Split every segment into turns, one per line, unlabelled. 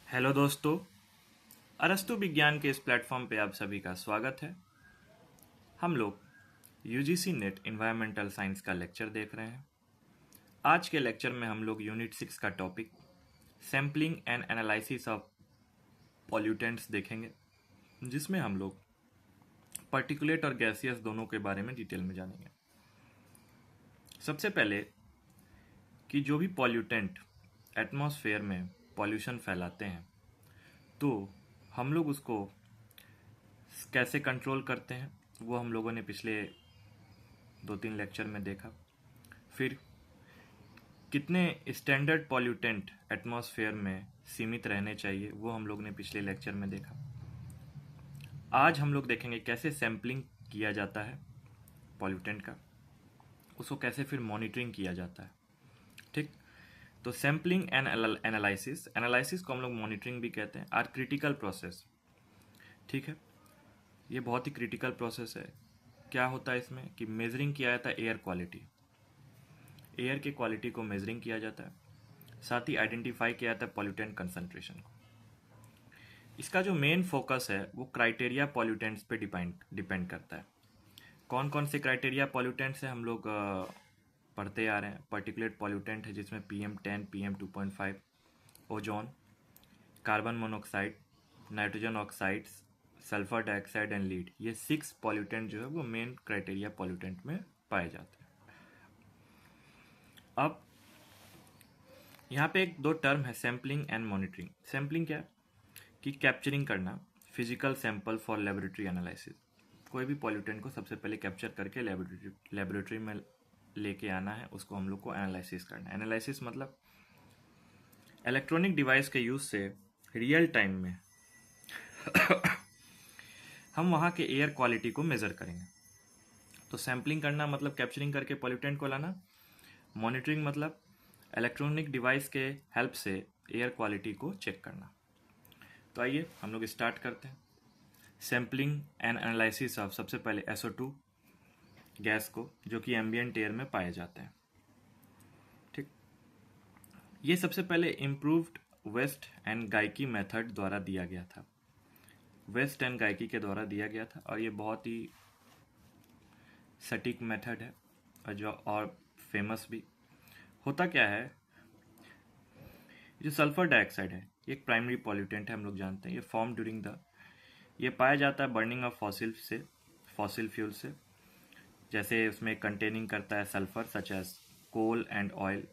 Hello दोस्तों। अरस्तु विज्ञान के इस प्लेटफॉर्म पे आप सभी का स्वागत है। हम लोग यूजीसी नेट एनवायरमेंटल साइंस का लेक्चर देख रहे हैं। आज के लेक्चर में हम लोग यूनिट 6 का topic sampling and analysis of pollutants देखेंगे, जिसमें हम लोग पार्टिकुलेट और गैसियस दोनों के बारे में डिटेल में जानेंगे। सबसे पहले कि जो भी पॉल्यूटेंट एटमॉस्फेयर में पॉल्यूशन फैलाते हैं, तो हम लोग उसको कैसे कंट्रोल करते हैं वो हम लोगों ने पिछले 2-3 लेक्चर में देखा। फिर कितने स्टैंडर्ड पॉल्यूटेंट एटमॉस्फेयर में सीमित रहने चाहिए वो हम लोग ने पिछले लेक्चर में देखा। आज हम लोग देखेंगे कैसे सैम्पलिंग किया जाता है पॉल्यूटेंट का, उसको कैसे फिर मॉनिटरिंग किया जाता है। ठीक, तो सैम्पलिंग एंड एनालिसिस को हम लोग मॉनिटरिंग भी कहते हैं, आर क्रिटिकल प्रोसेस। ठीक है, ये बहुत ही क्रिटिकल प्रोसेस है। क्या होता है इसमें कि मेजरिंग किया जाता है एयर क्वालिटी, एयर की क्वालिटी को मेजरिंग किया जाता है, साथ ही आइडेंटिफाई किया जाता है पॉल्यूटेंट कंसंट्रेशन को। इसका जो मेन फोकस है वो क्राइटेरिया पॉल्यूटेंट्स पे डिपेंड करता है। कौन कौन से क्राइटेरिया पॉल्यूटेंट्स हैं हम लोग पढ़ते आ रहे हैं। पर्टिकुलेट पॉल्यूटेंट है जिसमें PM10, PM2.5, ozone, carbon monoxide, nitrogen oxides, sulphur dioxide and lead. ये 6 पॉल्यूटेंट जो है वो मेन क्राइटेरिया पॉल्यूटेंट में पाए जाते हैं। अब यहाँ पे एक दो टर्म है, सैम्पलिंग एंड मॉनिटरिंग। सैम्पलिंग क्या है कि कैप्चरिंग करना physical sample for laboratory analysis. कोई भी पॉल्यूटेंट को सबसे पहले कैप्चर करके लेबोरेटरी में लेके आना है, उसको हम लोग को एनालिसिस करना है। एनालिसिस मतलब इलेक्ट्रॉनिक डिवाइस के यूज से रियल टाइम में हम वहाँ के एयर क्वालिटी को मेजर करेंगे। तो सैम्पलिंग करना मतलब कैप्चरिंग करके पॉल्यूटेंट को लाना, मॉनिटरिंग मतलब इलेक्ट्रॉनिक डिवाइस के हेल्प से एयर क्वालिटी को चेक करना। तो आइए हम लोग स्टार्ट करते हैं सैम्पलिंग एंड एनालिसिस ऑफ सबसे पहले SO2 गैस को, जो कि एम्बिएंट एयर में पाए जाते हैं। ठीक, ये सबसे पहले इम्प्रूव्ड वेस्ट एंड गाइकी मेथड द्वारा दिया गया था। वेस्ट एंड गाइकी के द्वारा दिया गया था और ये बहुत ही सटीक मेथड है और जो और फेमस भी। होता क्या है, जो सल्फर डाइऑक्साइड है ये एक प्राइमरी पॉल्यूटेंट है, हम लोग जानते हैं। ये फॉर्म ड्यूरिंग ये पाया जाता है बर्निंग ऑफ फॉसिल फ्यूल से, जैसे उसमें कंटेनिंग करता है sulphur such as coal and oil,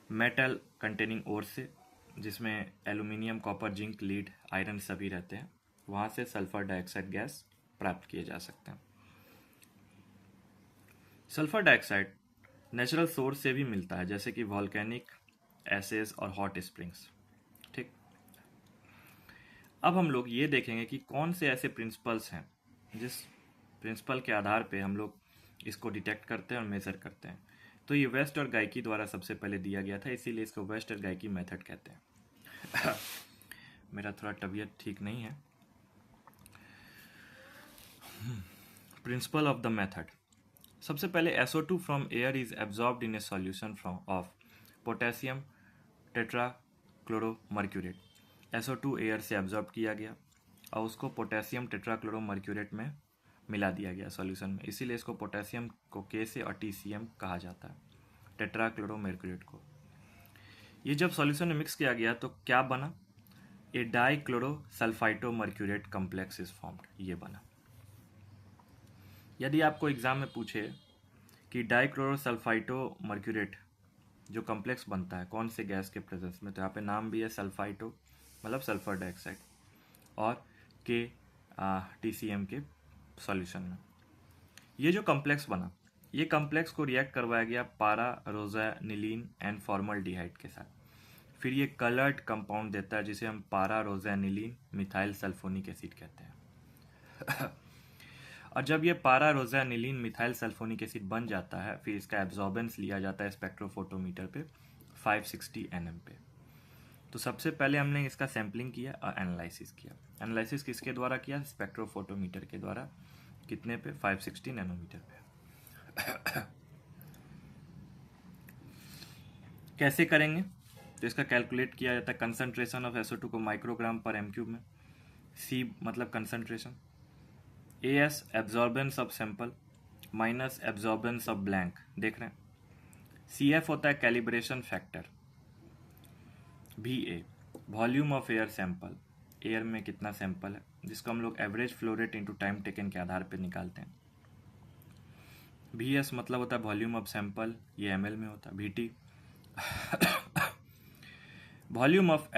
metal containing ore से, जिसमें aluminium, copper, zinc, lead, iron सभी रहते हैं, वहाँ से सल्फर डाइऑक्साइड गैस प्राप्त किए जा सकते हैं। सल्फर डाइऑक्साइड नेचुरल सोर्स से भी मिलता है, जैसे कि वॉल्केनिक एसेस और हॉट स्प्रिंग्स। ठीक, अब हम लोग ये देखेंगे कि कौन से ऐसे प्रिंसिपल्स हैं जिस प्रिंसिपल के आधार पे हम लोग इसको डिटेक्ट करते हैं और मेजर करते हैं। तो ये वेस्ट और गाइकी द्वारा सबसे पहले दिया गया था, इसीलिए इसको वेस्ट और गाइकी मेथड कहते हैं। मेरा थोड़ा तबीयत ठीक नहीं है। Principle of the method. सबसे पहले SO2 from air is absorbed in a solution from of potassium tetrachloromercurate. SO2 air से एब्जॉर्ब किया गया और उसको पोटेशियम टेट्राक्लोरोमर्क्यूरेट में मिला दिया गया सॉल्यूशन में, इसीलिए इसको पोटेशियम को K से और TCM कहा जाता है, टेट्राक्लोरोमर्क्यूरेट को। ये जब सॉल्यूशन में मिक्स किया गया तो क्या बना, ए डाइक्लोरोसल्फाइटोमर्क्यूरेट कॉम्प्लेक्स इज फॉर्म्ड, ये बना। यदि आपको एग्जाम में पूछे कि डाइक्लोरोसल्फाइटोमर्क्यूरेट जो कॉम्प्लेक्स बनता है कौन से गैस के प्रेजेंस में, तो यहाँ पे नाम भी है सल्फाइटो मतलब सल्फर डाइऑक्साइड, और के TCM के सॉल्यूशन में। ये जो कॉम्प्लेक्स बना, ये कॉम्प्लेक्स को रिएक्ट करवाया गया पारा रोज़ानिलीन एंड फॉर्मल्डिहाइड के साथ। फिर ये कलर्ड कंपाउंड देता है जिसे हम पारा रोज़ानिलीन मिथाइल सल्फोनिक एसिड कहते हैं। और जब ये पारा रोज़ानिलीन मिथाइल सल्फोनिक एसिड बन जाता है, फिर इसका एब्जॉर्बेंस लिया जाता है स्पेक्ट्रोफोटोमीटर पे 560 nm पे। तो सबसे पहले हमने इसका सैम्पलिंग किया और एनालिसिस किया। एनालिसिस किसके द्वारा किया, स्पेक्ट्रोफोटोमीटर के द्वारा। कितने पे, 560 नैनोमीटर पे। कैसे करेंगे, तो इसका कैलकुलेट किया जाता है कंसंट्रेशन ऑफ SO2 को माइक्रोग्राम पर m³ में। C मतलब concentration, AS absorbance of sample minus absorbance of blank, देख रहे हैं। CF होता है calibration factor, VA volume of air sample, air में कितना सैंपल है, जिसको हम लोग average flow rate into time taken के आधार पर निकालते हैं। VS मतलब होता है वॉल्यूम ऑफ सैंपल, ये ml में होता है। VT volume of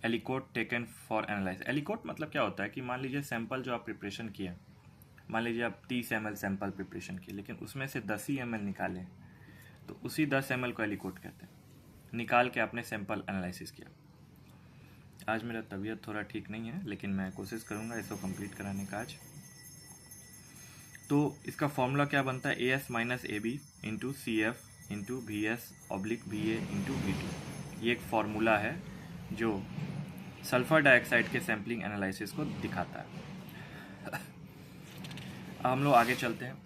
एलिकोट taken for analyse. एलिकोट मतलब क्या होता है कि मान लीजिए सैंपल जो आप प्रिपरेशन किए, मान लीजिए आप 30 ml सैंपल प्रिपरेशन किए, लेकिन उसमें से 10 ही ml निकाले, तो उसी 10 ml को एलिकोट कहते हैं। निकाल के आपने सैंपल एनालिसिस किया। आज मेरा तबीयत थोड़ा ठीक नहीं है, लेकिन मैं कोशिश करूँगा इसको कंप्लीट कराने का आज। तो इसका फॉर्मूला क्या बनता है, AS minus AB into CF into VS oblique VA into VT। ये एक फॉर्मूला है जो सल्फर डाइऑक्साइड के सैम्पलिंग एनालिसिस को दिखाता है। अब हम लोग आगे चलते हैं।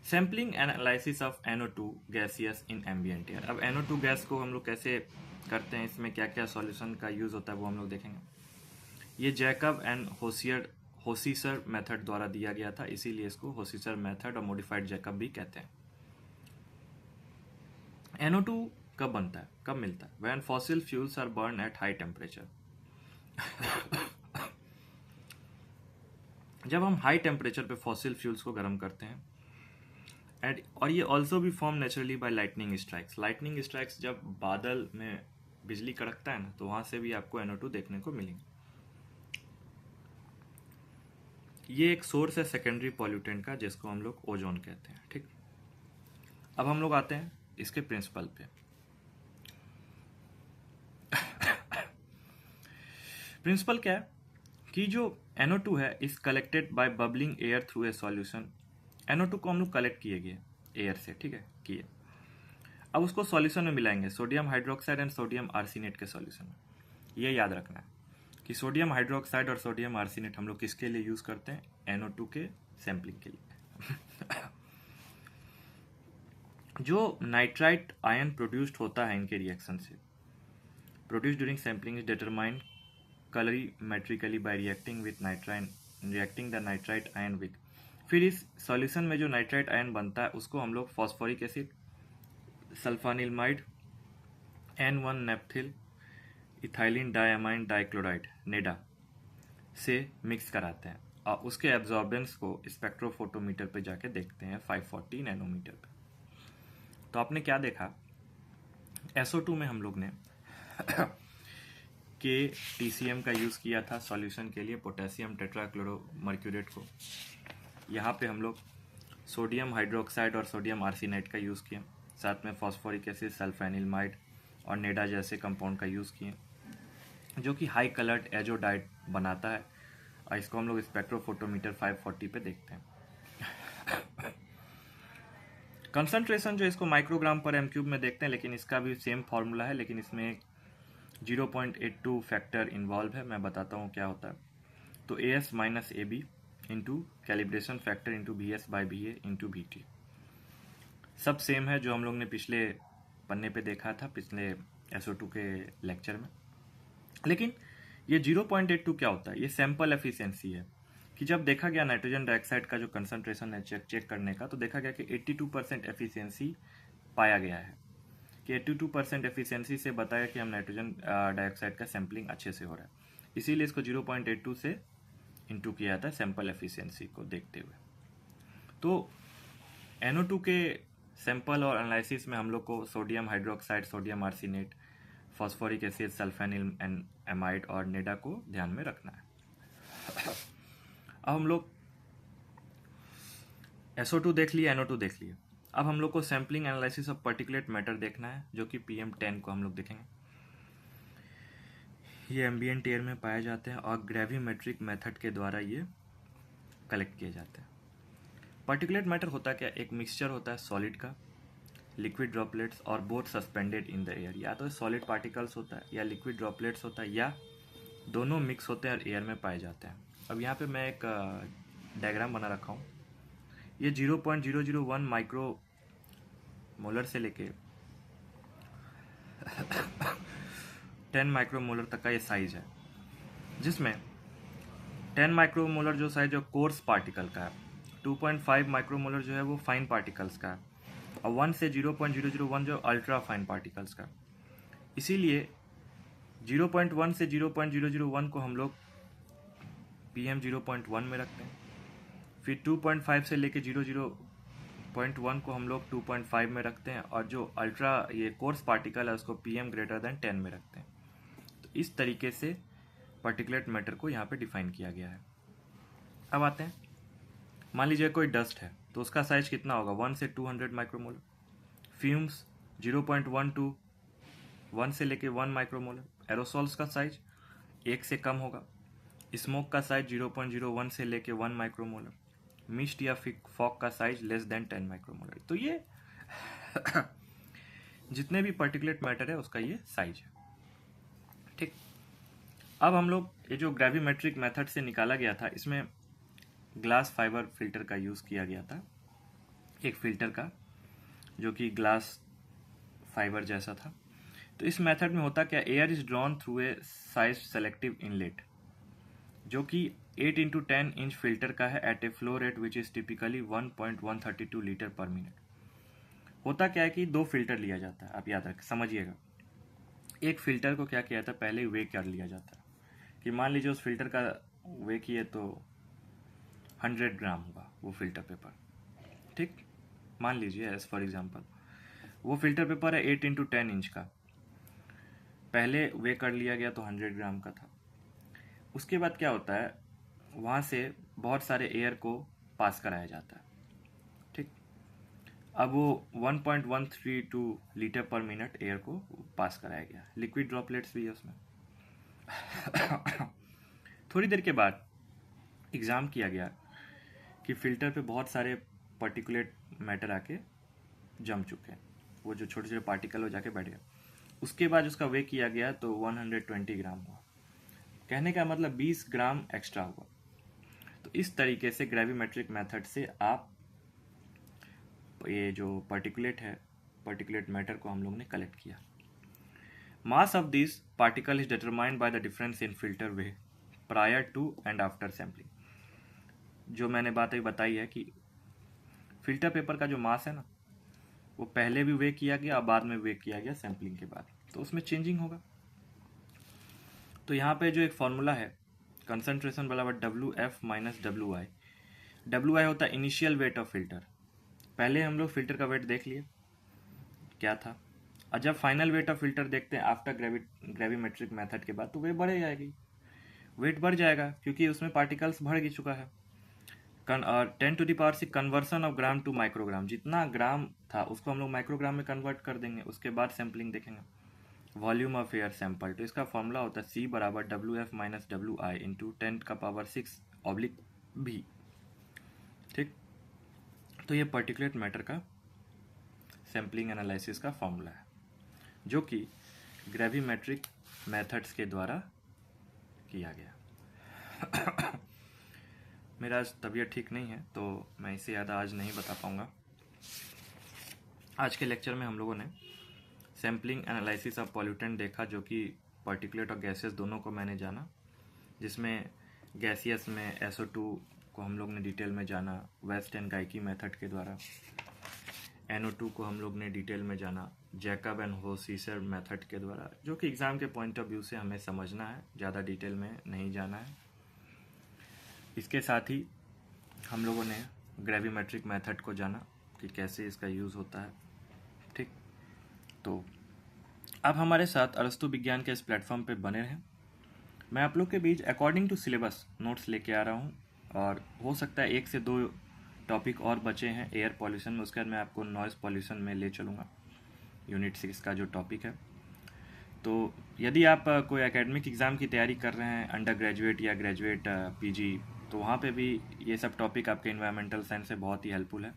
Sampling analysis of NO2 gaseous in ambient air. अब NO2 गैस को हम लोग कैसे करते हैं, इसमें क्या क्या सॉल्यूशन का यूज़ होता है वो हम लोग देखेंगे। ये जैकब एंड होसीसर मेथड द्वारा दिया गया था, इसीलिए इसको होसीसर मेथड और मॉडिफाइड जैकब भी कहते हैं। NO2 कब बनता है, कब मिलता है? When fossil fuels are burn at high temperature. जब हम हाई टेम्परेचर पे फॉसिल फ्यूल्स को गर्म करते हैं, और ये ऑल्सो भी form naturally by lightning strikes. Lightning strikes जब बादल में बिजली कड़कता है ना, तो वहां से भी आपको NO2 देखने को मिलेंगे। ये एक सोर्स है सेकेंडरी पॉल्यूटेंट का, जिसको हम लोग ओजोन कहते हैं। ठीक, अब हम लोग आते हैं इसके प्रिंसिपल पे। प्रिंसिपल क्या है कि जो NO2 है is collected by bubbling air through a solution. NO2 को हम लोग कलेक्ट किए गए एयर से, ठीक है, किए। अब उसको सॉल्यूशन में मिलाएंगे, sodium hydroxide and sodium arsenate के सॉल्यूशन में। ये याद रखना है कि सोडियम हाइड्रोक्साइड और सोडियम आर्सेनेट हम लोग किसके लिए यूज करते हैं, NO2 के सैंपलिंग के लिए। जो नाइट्राइट आयन प्रोड्यूस्ड होता है इनके रिएक्शन से, produced during sampling is determined colorimetrically by reacting the nitrite ion with. फिर इस सॉल्यूशन में जो नाइट्राइट आयन बनता है उसको हम लोग phosphoric acid, sulphanilamide, N1 naphthyl ethylene diamine dichloride NEDA से मिक्स कराते हैं, और उसके एब्जॉर्बेंस को स्पेक्ट्रोफोटोमीटर पे जाके देखते हैं 540 नैनोमीटर पे। तो आपने क्या देखा, SO2 में हम लोग ने TCM का यूज़ किया था सॉल्यूशन के लिए, पोटेशियम टेट्राक्लोरोमर्क्यूरेट को। यहाँ पे हम लोग सोडियम हाइड्रोक्साइड और सोडियम आर्सेनाइड का यूज़ किया, साथ में फॉस्फोरिक एसिड, सल्फेनिलमाइड और नेडा जैसे कंपाउंड का यूज़ किए, जो कि हाई कलर्ड एजोडाइड बनाता है, और इसको हम लोग स्पेक्ट्रोफोटोमीटर 540 पे देखते हैं। कंसंट्रेशन जो इसको माइक्रोग्राम पर m³ में देखते हैं, लेकिन इसका भी सेम फार्मूला है, लेकिन इसमें 0.82 फैक्टर इन्वॉल्व है। मैं बताता हूँ क्या होता है। तो AS minus AB into calibration factor into VS by VA into VT सब सेम है, जो हम लोग ने पिछले पन्ने पे देखा था, पिछले SO2 के लेक्चर में। लेकिन ये 0.82 क्या होता है, ये सैंपल एफिशिएंसी है कि जब देखा गया नाइट्रोजन डाइऑक्साइड का जो कंसंट्रेशन है चेक करने का, तो देखा गया कि 82% एफिशिएंसी पाया गया है, कि 82% एफिशिएंसी से बताया कि हम नाइट्रोजन डाइऑक्साइड का सैम्पलिंग अच्छे से हो रहा है, इसीलिए इसको 0.82 से इंटू किया जाता है सैंपल एफिशिएंसी को देखते हुए। तो NO2 के सैंपल और एनालिसिस में हम लोग को sodium hydroxide, sodium arsenate, phosphoric acid, sulphanil amide और नेडा को ध्यान में रखना है। अब हम लोग SO2 देख लिए, NO2 देख लिए। अब हम लोग को sampling analysis of particulate matter देखना है, जो कि PM10 को हम लोग देखेंगे। ये एम्बिएंट एयर में पाए जाते हैं और ग्रेविमेट्रिक मेथड के द्वारा ये कलेक्ट किए जाते हैं। पार्टिकुलेट मैटर होता क्या, एक मिक्सचर होता है सॉलिड का, लिक्विड ड्रॉपलेट्स और both suspended in the air. या तो सॉलिड पार्टिकल्स होता है या लिक्विड ड्रॉपलेट्स होता है, या दोनों मिक्स होते हैं और एयर में पाए जाते हैं। अब यहाँ पे मैं एक डायग्राम बना रखा हूँ। ये 0.001 माइक्रो मोलर से लेके 10 माइक्रोमोलर तक का ये साइज है, जिसमें 10 माइक्रोमोलर जो साइज जो कोर्स पार्टिकल का है, 2.5 माइक्रोमोलर जो है वो फाइन पार्टिकल्स का है, और 1 से 0.001 जो अल्ट्रा फाइन पार्टिकल्स का। इसीलिए 0.1 से 0.001 को हम लोग PM 0.1 में रखते हैं, फिर 2.5 से लेके 0.1 को हम लोग 2.5 में रखते हैं, और जो अल्ट्रा ये कोर्स पार्टिकल है उसको PM ग्रेटर देन 10 में रखते हैं। तो इस तरीके से पार्टिकुलेट मैटर को यहाँ पे डिफाइन किया गया है। अब आते हैं, मान लीजिए कोई डस्ट है तो उसका साइज कितना होगा, 1 से 200 माइक्रोमोलर। फ्यूम्स 0.1 टू 1 से लेके 1 माइक्रोमोलर। एरोसॉल्स का साइज 1 से कम होगा। स्मोक का साइज 0.01 से लेके 1 माइक्रोमोलर। मिस्ट या फॉग का साइज लेस देन 10 माइक्रोमोलर। तो ये जितने भी पार्टिकुलेट मैटर है उसका ये साइज है। ठीक, अब हम लोग ये जो ग्रेविमेट्रिक मेथड से निकाला गया था, इसमें ग्लास फाइबर फिल्टर का यूज़ किया गया था, एक फिल्टर का जो कि ग्लास फाइबर जैसा था। तो इस मेथड में होता क्या, air is drawn through a size selective inlet, जो कि 8 इंटू 10 इंच फिल्टर का है at a flow rate which is typically 1.132 litre per minute. होता क्या है कि दो फिल्टर लिया जाता है, आप याद रख समझिएगा। एक फिल्टर को क्या किया जाता है, पहले वे कर लिया जाता है कि मान लीजिए उस फिल्टर का वे किए तो 100 ग्राम होगा वो फिल्टर पेपर। ठीक, मान लीजिए एज फॉर एग्जांपल वो फिल्टर पेपर है 8 इंटू 10 इंच का, पहले वे कर लिया गया तो 100 ग्राम का था। उसके बाद क्या होता है, वहाँ से बहुत सारे एयर को पास कराया जाता है। ठीक, अब वो 1.132 लीटर पर मिनट एयर को पास कराया गया। लिक्विड ड्रॉपलेट्स भी है उसमें। थोड़ी देर के बाद एग्ज़ाम किया गया कि फिल्टर पे बहुत सारे पार्टिकुलेट मैटर आके जम चुके हैं, वो जो छोटे छोटे पार्टिकल हो जाके बैठ गए। उसके बाद उसका वे किया गया तो 120 ग्राम हुआ। कहने का मतलब 20 ग्राम एक्स्ट्रा हुआ। तो इस तरीके से ग्रेविमेट्रिक मेथड से आप ये जो पार्टिकुलेट मैटर को हम लोग ने कलेक्ट किया। Mass of this particle is determined by the difference in filter weigh prior to and after sampling. जो मैंने बात अभी बताई है कि फिल्टर पेपर का जो मास है ना, वो पहले भी वे किया गया और बाद में वे किया गया सैम्पलिंग के बाद, तो उसमें चेंजिंग होगा। तो यहाँ पे जो एक फॉर्मूला है, कंसंट्रेशन बराबर WF माइनस WI। WI होता है इनिशियल वेट ऑफ फिल्टर। पहले हम लोग फिल्टर का वेट देख लिए क्या था, और जब फाइनल वेट ऑफ फिल्टर देखते हैं आफ्टर ग्रेविमेट्रिक मेथड के बाद, तो वे बढ़ जाएगी, वेट बढ़ जाएगा क्योंकि उसमें पार्टिकल्स बढ़ ही चुका है। 10⁻⁶ conversion of gram two microgram, जितना ग्राम था उसको हम लोग माइक्रोग्राम में कन्वर्ट कर देंगे। उसके बाद सैम्पलिंग देखेंगे, वॉल्यूम ऑफ एयर सैंपल। तो इसका फॉर्मूला होता है C बराबर WF माइनस WI इंटू 10⁻⁶ ठीक, तो ये पार्टिकुलेट मैटर का सैम्पलिंग एनालिसिस का फॉर्मूला है, जो कि ग्रेविमेट्रिक मेथड्स के द्वारा किया गया। मेरा आज तबीयत ठीक नहीं है तो मैं इसे ज़्यादा आज नहीं बता पाऊँगा। आज के लेक्चर में हम लोगों ने सैम्पलिंग एनालिसिस ऑफ पॉल्यूटेंट देखा, जो कि पार्टिकुलेट और गैसेस दोनों को मैंने जाना, जिसमें गैसियस में SO2 को हम लोग ने डिटेल में जाना वेस्ट एंड गाइकी मेथड के द्वारा। NO2 को हम लोग ने डिटेल में जाना जैकब एंड होसीसर मेथड के द्वारा, जो कि एग्ज़ाम के पॉइंट ऑफ व्यू से हमें समझना है, ज़्यादा डिटेल में नहीं जाना है। इसके साथ ही हम लोगों ने ग्रेविमेट्रिक मेथड को जाना कि कैसे इसका यूज़ होता है। ठीक, तो आप हमारे साथ अरस्तु विज्ञान के इस प्लेटफॉर्म पे बने रहें। मैं आप लोग के बीच अकॉर्डिंग टू सिलेबस नोट्स लेके आ रहा हूँ, और हो सकता है 1 से 2 टॉपिक और बचे हैं एयर पॉल्यूशन में, उसके बाद मैं आपको नॉइज़ पॉल्यूशन में ले चलूँगा, यूनिट 6 का जो टॉपिक है। तो यदि आप कोई एकेडमिक एग्ज़ाम की तैयारी कर रहे हैं, अंडर ग्रेजुएट या ग्रेजुएट PG, तो वहाँ पे भी ये सब टॉपिक आपके इन्वायरमेंटल साइंस से बहुत ही हेल्पफुल है।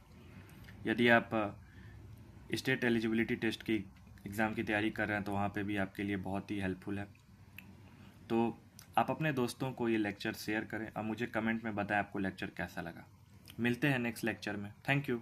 यदि आप स्टेट एलिजिबिलिटी टेस्ट की एग्ज़ाम की तैयारी कर रहे हैं तो वहाँ पे भी आपके लिए बहुत ही हेल्पफुल है। तो आप अपने दोस्तों को ये लेक्चर शेयर करें और मुझे कमेंट में बताएं आपको लेक्चर कैसा लगा। मिलते हैं नेक्स्ट लेक्चर में। Thank you.